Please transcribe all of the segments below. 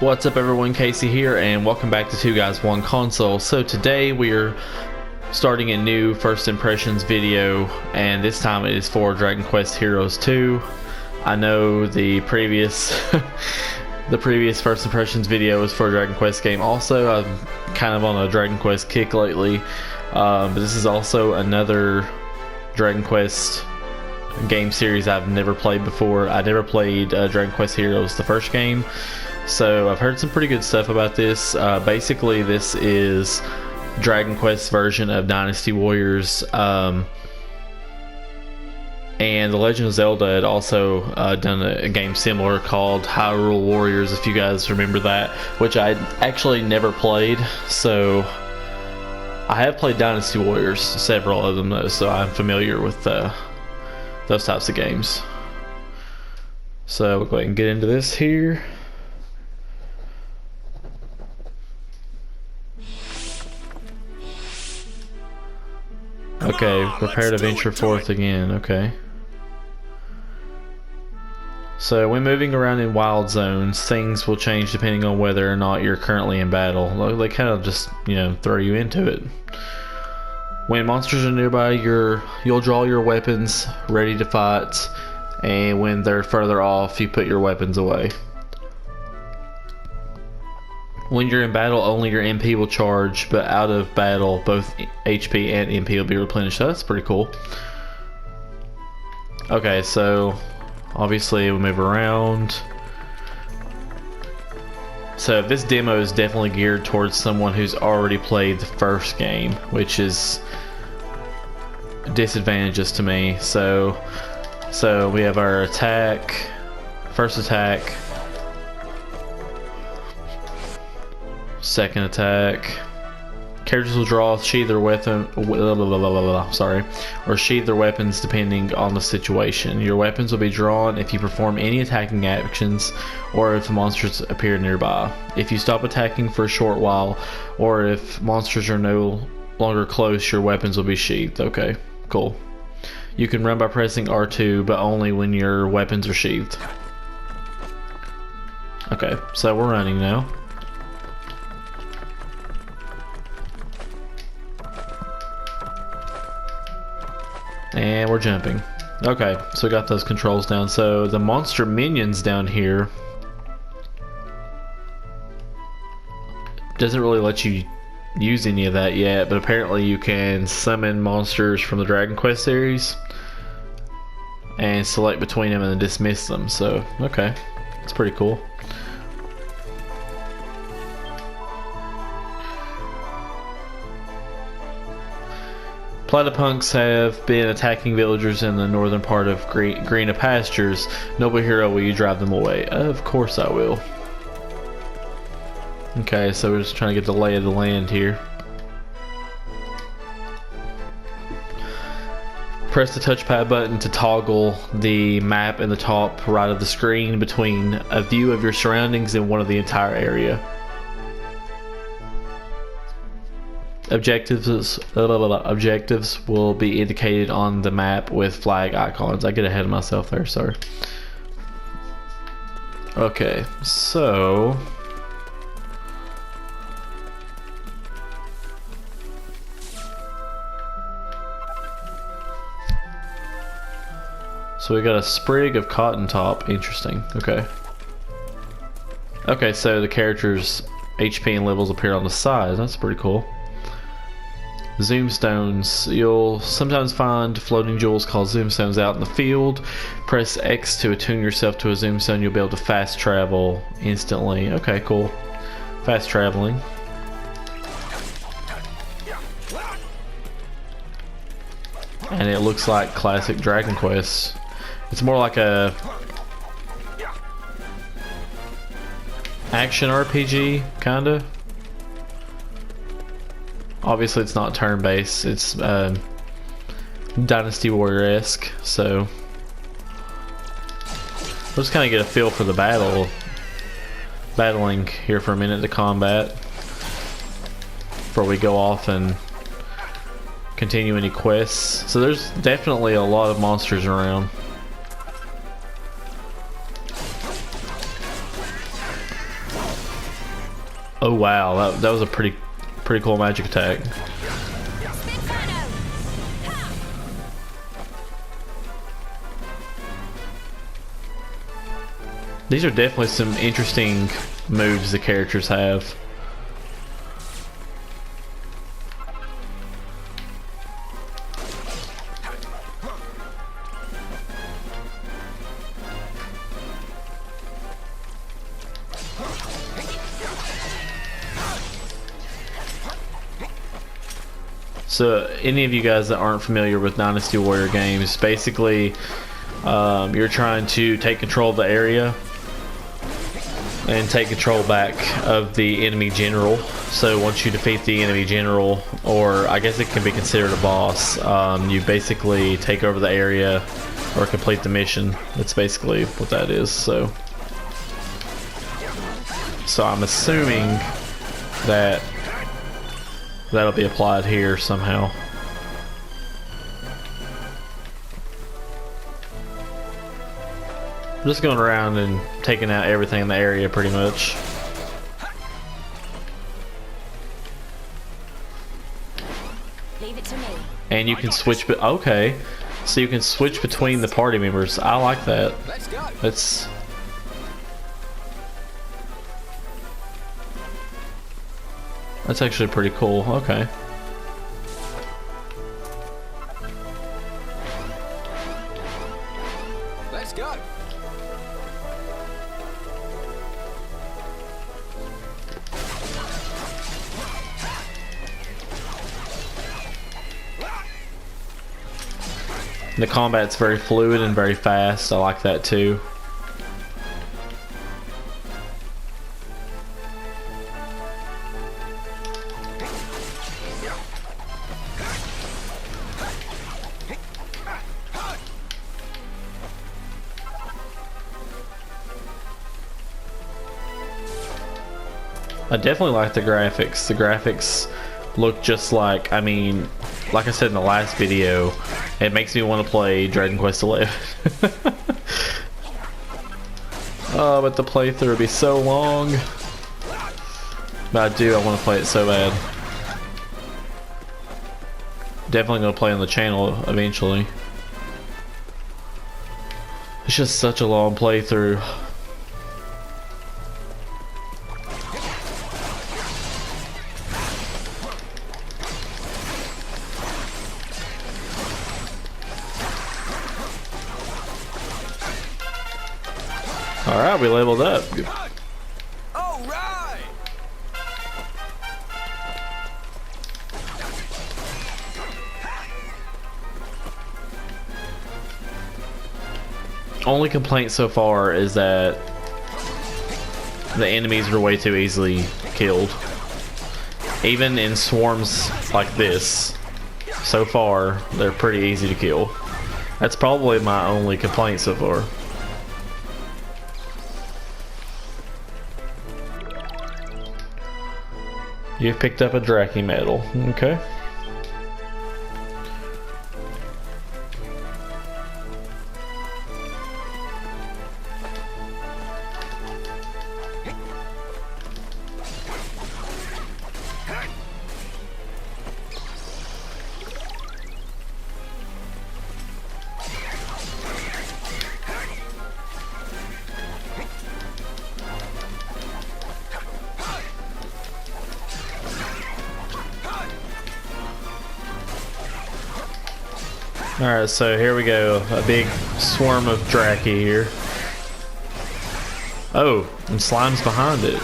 What's up everyone, Casey here, and welcome back to Two Guys One Console. So today we are starting a new first impressions video, and this time it is for Dragon Quest Heroes 2. I know the previous the previous first impressions video was for a Dragon Quest game also. I'm kind of on a Dragon Quest kick lately, but this is also another Dragon Quest game series I've never played before. I never played Dragon Quest Heroes, the first game. So I've heard some pretty good stuff about this. Basically, this is Dragon Quest's version of Dynasty Warriors, and The Legend of Zelda had also done a game similar called Hyrule Warriors, if you guys remember that, which I actually never played. So I have played Dynasty Warriors, several of them though, so I'm familiar with those types of games. So we'll go ahead and get into this here. Okay, prepare to venture forth again. Okay. So when moving around in wild zones, things will change depending on whether or not you're currently in battle. They kind of just, throw you into it. When monsters are nearby, you'll draw your weapons ready to fight, and when they're further off, you put your weapons away. When you're in battle, only your MP will charge, but out of battle, both HP and MP will be replenished. So that's pretty cool. Okay, so obviously we move around. So this demo is definitely geared towards someone who's already played the first game, which is disadvantages to me. So we have our attack, first attack, second attack. Characters will draw, sheathe their weapon, or sheathe their weapons depending on the situation. Your weapons will be drawn if you perform any attacking actions, or if the monsters appear nearby. If you stop attacking for a short while, or if monsters are no longer close, your weapons will be sheathed. Okay, cool. You can run by pressing R2, but only when your weapons are sheathed. Okay, so we're running now. And we're jumping. Okay, so we got those controls down. So the monster minions down here doesn't really let you use any of that yet, but apparently you can summon monsters from the Dragon Quest series and select between them and then dismiss them. So, okay, it's pretty cool. Platypunks have been attacking villagers in the northern part of greener pastures. Noble hero, will you drive them away? Of course I will. Okay, so we're just trying to get the lay of the land here. Press the touchpad button to toggle the map in the top right of the screen between a view of your surroundings and one of the entire area. Objectives will be indicated on the map with flag icons. I get ahead of myself there, sorry. Okay, so we got a sprig of cotton top. Interesting. Okay. Okay, so the characters' HP and levels appear on the side. That's pretty cool. Zoom stones. You'll sometimes find floating jewels called zoom stones out in the field. Press X to attune yourself to a zoom stone. You'll be able to fast travel instantly. Okay, cool. Fast traveling. And it looks like classic Dragon Quest. It's more like a action RPG, kinda. Obviously it's not turn-based, it's Dynasty Warrior-esque, so we'll just kind of get a feel for the battling here for a minute, the combat, before we go off and continue any quests. So there's definitely a lot of monsters around. Oh wow, that was a pretty cool magic attack. These are definitely some interesting moves the characters have. So any of you guys that aren't familiar with Dynasty Warrior games, basically you're trying to take control of the area and take control back of the enemy general. So once you defeat the enemy general, or I guess it can be considered a boss, you basically take over the area or complete the mission. That's basically what that is. So I'm assuming that that'll be applied here somehow. I'm just going around and taking out everything in the area pretty much. Leave it to me. And you can switch, but okay, so you can switch between the party members. I like that. That's actually pretty cool. Okay. Let's go. The combat's very fluid and very fast. I like that too. I definitely like the graphics. The graphics look just like, I mean, like I said in the last video, it makes me want to play Dragon Quest XI. Oh, but the playthrough would be so long. But I want to play it so bad. Definitely going to play on the channel eventually. It's just such a long playthrough. Alright, we leveled up. All right. Only complaint so far is that the enemies are way too easily killed. Even in swarms like this, so far, they're pretty easy to kill. That's probably my only complaint so far. You've picked up a Draki medal. Okay. Alright, so here we go. A big swarm of Draki here. Oh, and slime's behind it.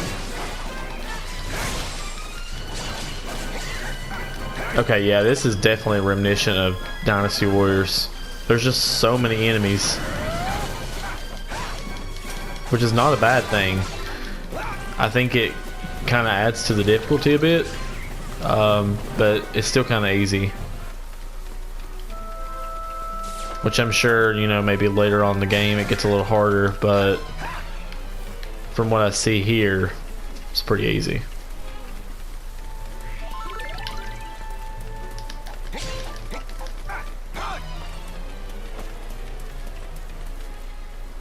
Okay, yeah, this is definitely a reminiscent of Dynasty Warriors. There's just so many enemies. Which is not a bad thing. I think it kind of adds to the difficulty a bit. But it's still kind of easy. Which I'm sure, you know, maybe later on in the game it gets a little harder, but from what I see here, it's pretty easy.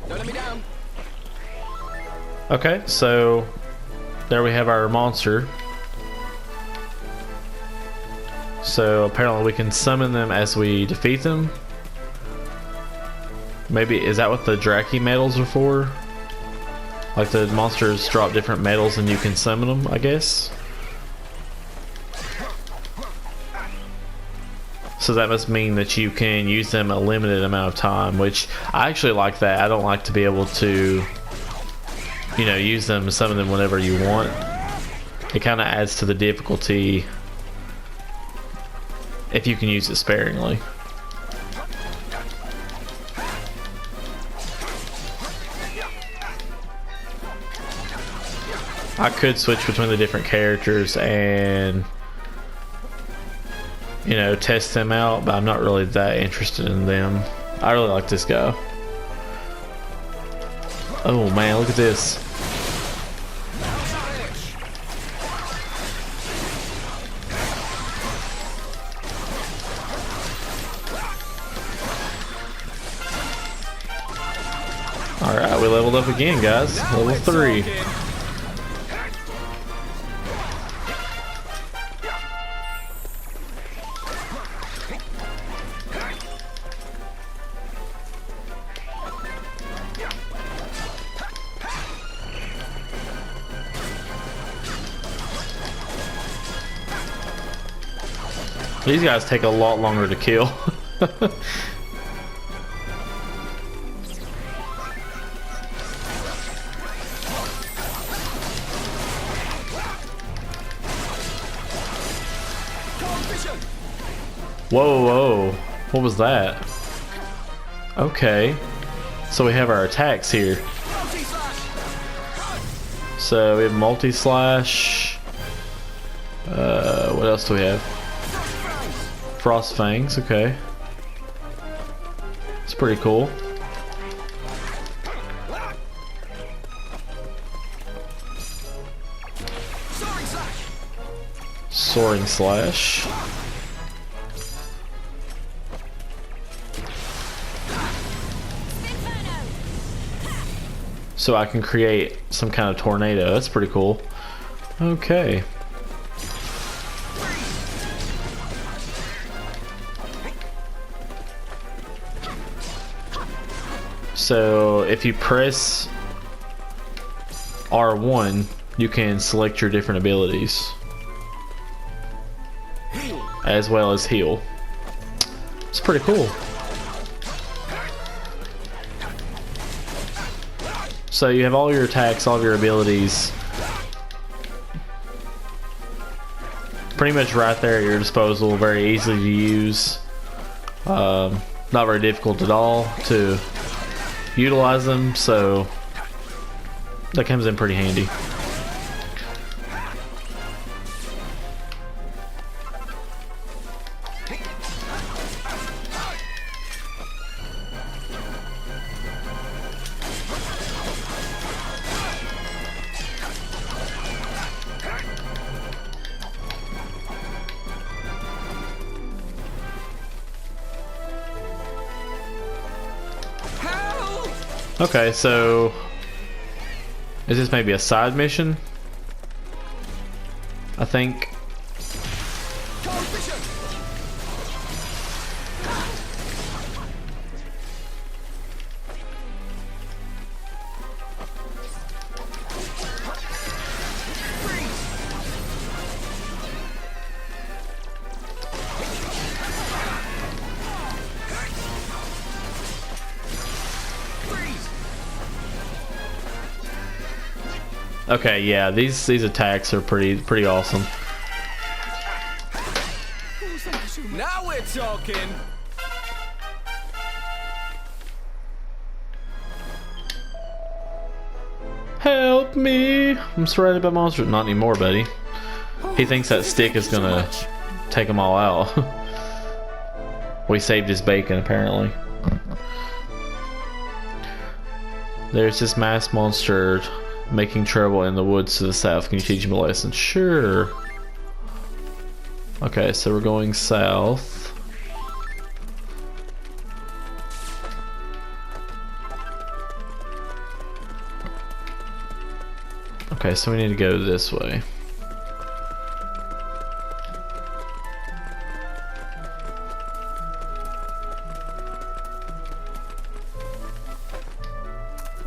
Don't let me down. Okay, so there we have our monster. So apparently we can summon them as we defeat them. Maybe, is that what the Draki medals are for? Like the monsters drop different medals and you can summon them, I guess? So that must mean that you can use them a limited amount of time, which I actually like that. I don't like to be able to, you know, use them, summon them whenever you want. It kind of adds to the difficulty if you can use it sparingly. I could switch between the different characters and, you know, test them out, but I'm not really that interested in them. I really like this guy. Oh man, look at this. Alright, we leveled up again, guys. Level 3. These guys take a lot longer to kill. Whoa, whoa. What was that? Okay. So we have our attacks here. So we have multi-slash. What else do we have? Frost Fangs, okay. It's pretty cool. Soaring Slash. So I can create some kind of tornado. That's pretty cool. Okay. So if you press R1, you can select your different abilities, as well as heal. It's pretty cool. So you have all your attacks, all of your abilities, pretty much right there at your disposal. Very easy to use. Not very difficult at all to utilize them, so that comes in pretty handy. Okay, so is this maybe a side mission? I think. Okay, yeah, these attacks are pretty awesome. Now we're talking. Help me! I'm surrounded by monsters. Not anymore, buddy. He thinks that stick is gonna take them all out. We saved his bacon, apparently. There's this mass monster making trouble in the woods to the south. Can you teach him a lesson? Sure. Okay, so we're going south. Okay, so we need to go this way.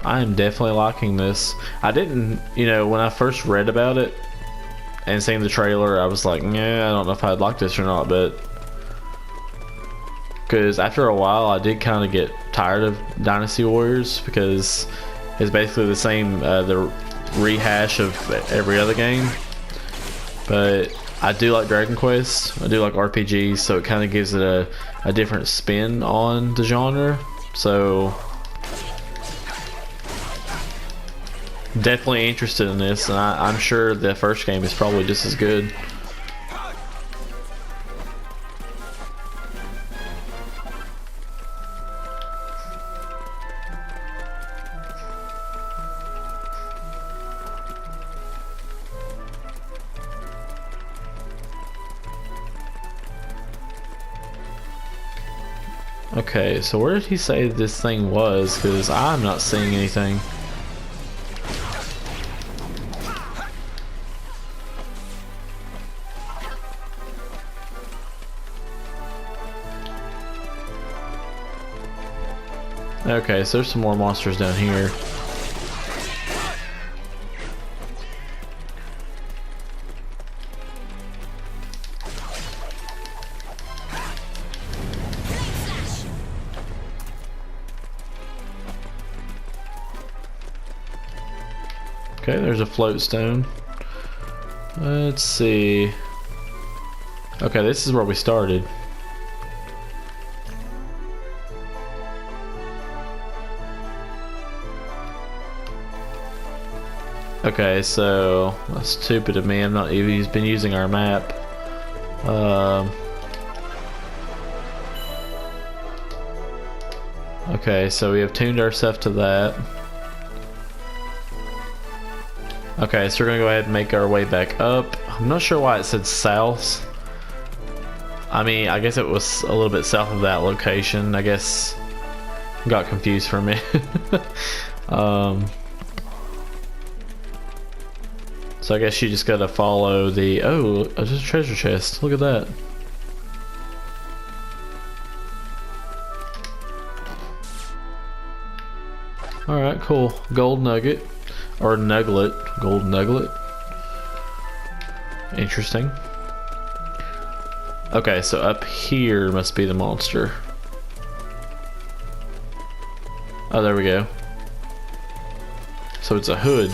I am definitely liking this. I didn't, you know, when I first read about it and seeing the trailer, I was like, yeah, I don't know if I'd like this or not, but because after a while I did kind of get tired of Dynasty Warriors because it's basically the same, the rehash of every other game. But I do like Dragon Quest, I do like RPGs, so it kind of gives it a different spin on the genre. So definitely interested in this, and I'm sure the first game is probably just as good. Okay, so where did he say this thing was? Because I'm not seeing anything. Okay, so there's some more monsters down here. Okay, there's a float stone. Let's see. Okay, this is where we started. Okay, so that's stupid of me. I'm not even. He's been using our map. Okay, so we have tuned ourselves to that. Okay, so we're gonna go ahead and make our way back up. I'm not sure why it said south. I mean, I guess it was a little bit south of that location. I guess got confused for a minute. So I guess you just gotta follow the... Oh, there's a treasure chest. Look at that. Alright, cool. Gold nugget. Or nuglet. Gold nugget. Interesting. Okay, so up here must be the monster. Oh, there we go. So it's a hood.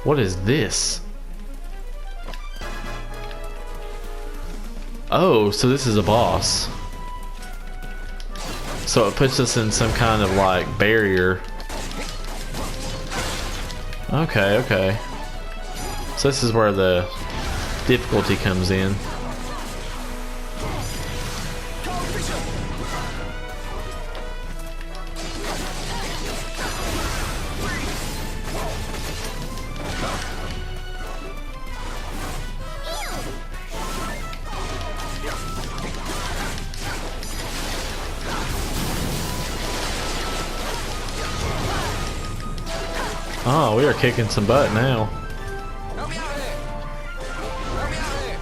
What is this? Oh, so this is a boss. So it puts us in some kind of like barrier. Okay, okay. So this is where the difficulty comes in. Oh, we are kicking some butt now. Help me out here! Help me out here!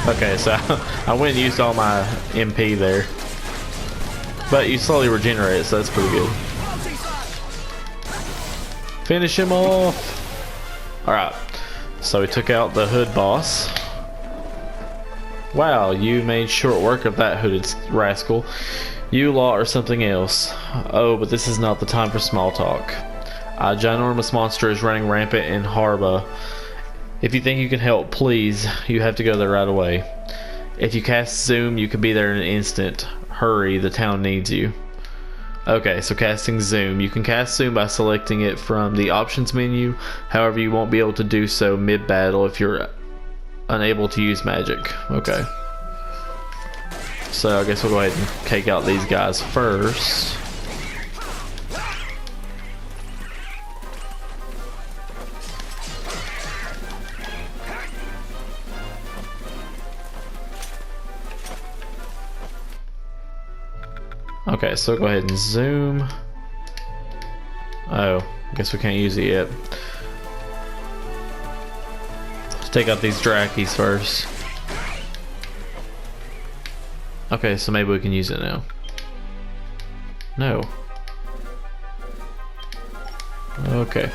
Okay, so I went and used all my MP there. But you slowly regenerate, so that's pretty good. Finish him off! Alright, so we took out the hood boss. Wow, you made short work of that hooded rascal. You lot are something else. Oh, but this is not the time for small talk. A ginormous monster is running rampant in Harba. If you think you can help, please, you have to go there right away. If you cast Zoom, you can be there in an instant. Hurry, the town needs you. Okay, so casting Zoom. You can cast Zoom by selecting it from the options menu. However, you won't be able to do so mid-battle if you're unable to use magic. Okay. So I guess we'll go ahead and take out these guys first. Okay, so go ahead and zoom. Oh, I guess we can't use it yet. Let's take out these Drakies first. Okay, so maybe we can use it now. No. Okay.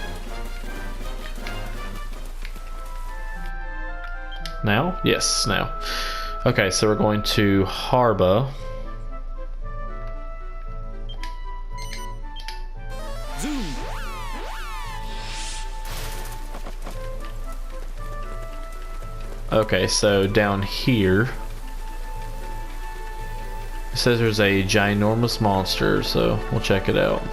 Now? Yes, now. Okay, so we're going to Harba. Okay, so down here it says there's a ginormous monster, so we'll check it out.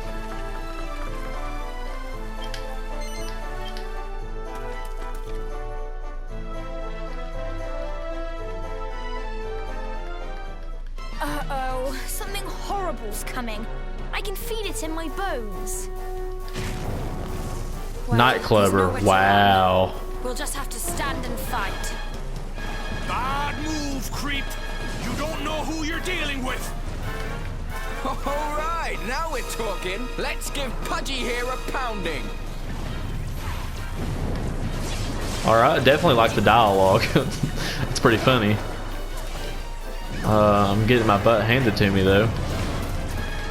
Uh-oh, something horrible's coming. I can feel it in my bones. Well, Night Clubber, there's nowhere to wow. run. We'll just have to stand and fight. Bad move, creep. You don't know who you're dealing with. All right, now we're talking. Let's give Pudgy here a pounding. Alright, definitely like the dialogue. It's pretty funny. I'm getting my butt handed to me though.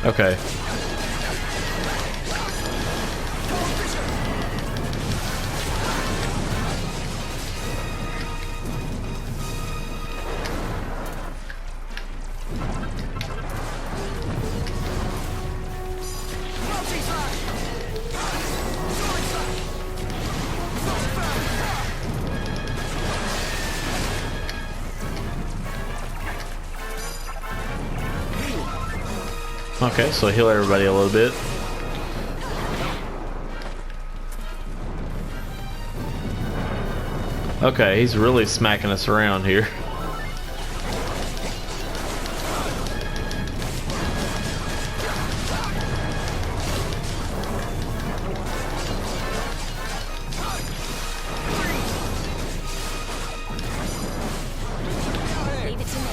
Okay. Okay, so heal everybody a little bit. Okay, he's really smacking us around here. Leave it to me.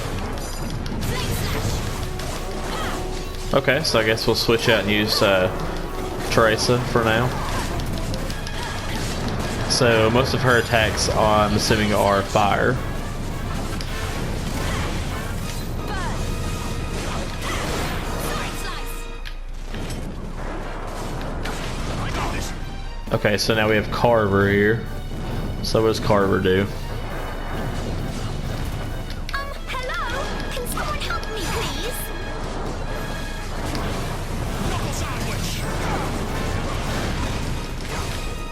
Flame slash. Okay, so I guess we'll switch out and use Teresa for now. So most of her attacks, I'm assuming, are fire. Okay, so now we have Carver here. So what does Carver do? Hello? Can someone help me, please?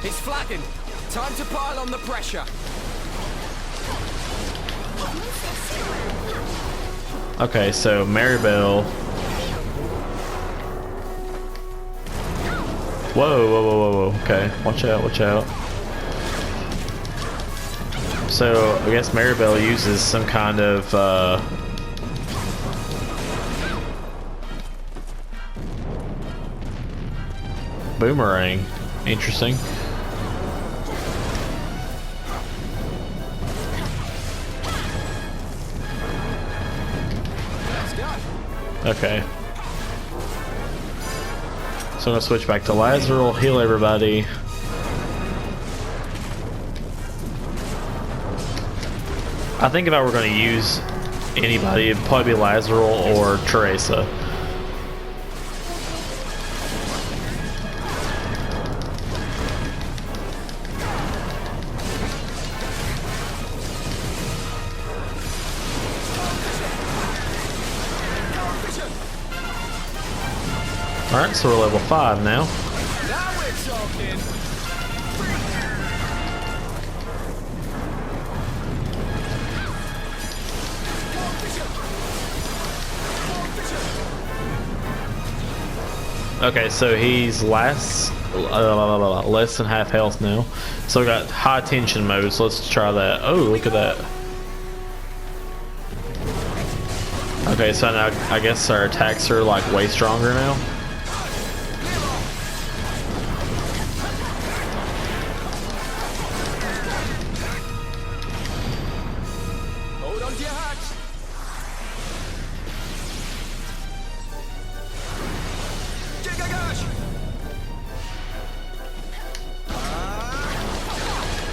It's flagging. Time to pile on the pressure. Okay, so Maribel. Whoa, whoa, whoa, whoa, whoa. Okay, watch out, watch out. So I guess Maribel uses some kind of boomerang. Interesting. Okay. So I'm gonna switch back to Lazarus, heal everybody. I think if I were gonna use anybody, it'd probably be Lazarus or Teresa. Alright, so we're level 5 now. Now we're talking. Okay, so he's less than half health now. So we got high tension mode, so let's try that. Oh, look at that. Okay, so now I guess our attacks are like way stronger now. Hold on to your hats.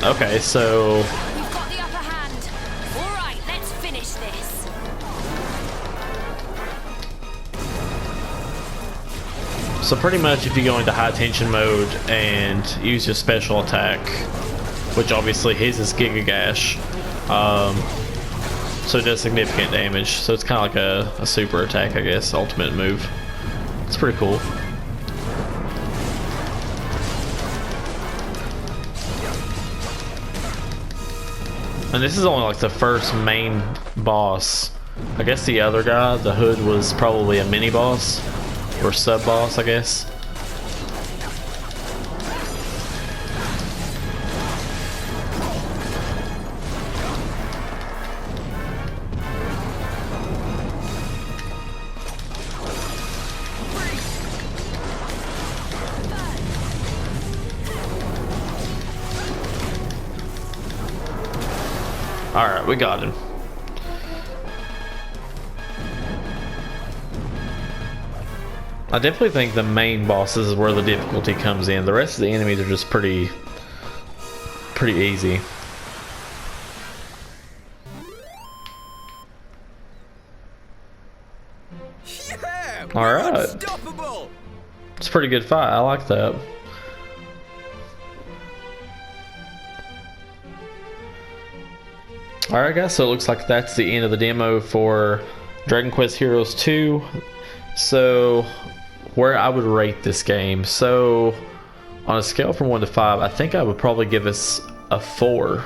Okay, so You've got the upper hand. All right, let's finish this. So pretty much if you go into high tension mode and use your special attack, which obviously his is Giga Gash, so it does significant damage. So it's kind of like a super attack, I guess, ultimate move. It's pretty cool. And this is only like the first main boss. I guess the other guy, the Hood, was probably a mini boss. Or sub-boss, I guess. Alright, we got him. I definitely think the main bosses is where the difficulty comes in. The rest of the enemies are just pretty easy. Yeah, All right. unstoppable. It's a pretty good fight. I like that. Alright guys, so it looks like that's the end of the demo for Dragon Quest Heroes 2. So, where I would rate this game. So, on a scale from 1 to 5, I think I would probably give this a 4.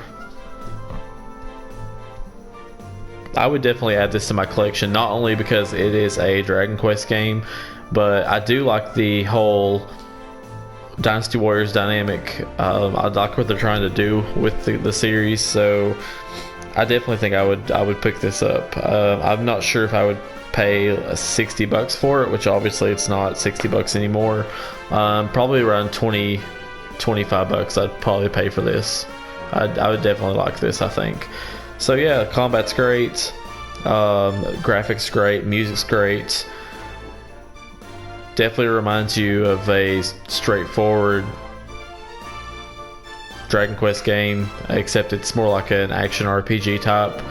I would definitely add this to my collection, not only because it is a Dragon Quest game, but I do like the whole Dynasty Warriors dynamic. I like what they're trying to do with the series, so I definitely think I would pick this up. I'm not sure if I would pay $60 for it, which obviously it's not $60 anymore. Probably around 25 bucks I'd probably pay for this. I would definitely like this, I think. So yeah, combat's great, graphics great, music's great. Definitely reminds you of a straightforward Dragon Quest game, except it's more like an action RPG type.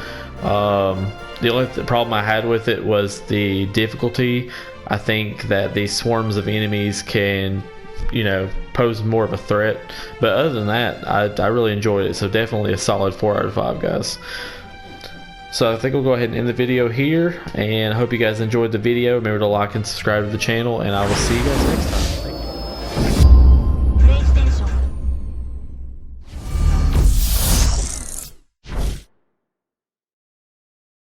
The only problem I had with it was the difficulty. I think that these swarms of enemies can, you know, pose more of a threat. But other than that, I really enjoyed it. So definitely a solid 4 out of 5, guys. So I think we'll go ahead and end the video here. And I hope you guys enjoyed the video. Remember to like and subscribe to the channel. And I will see you guys next time.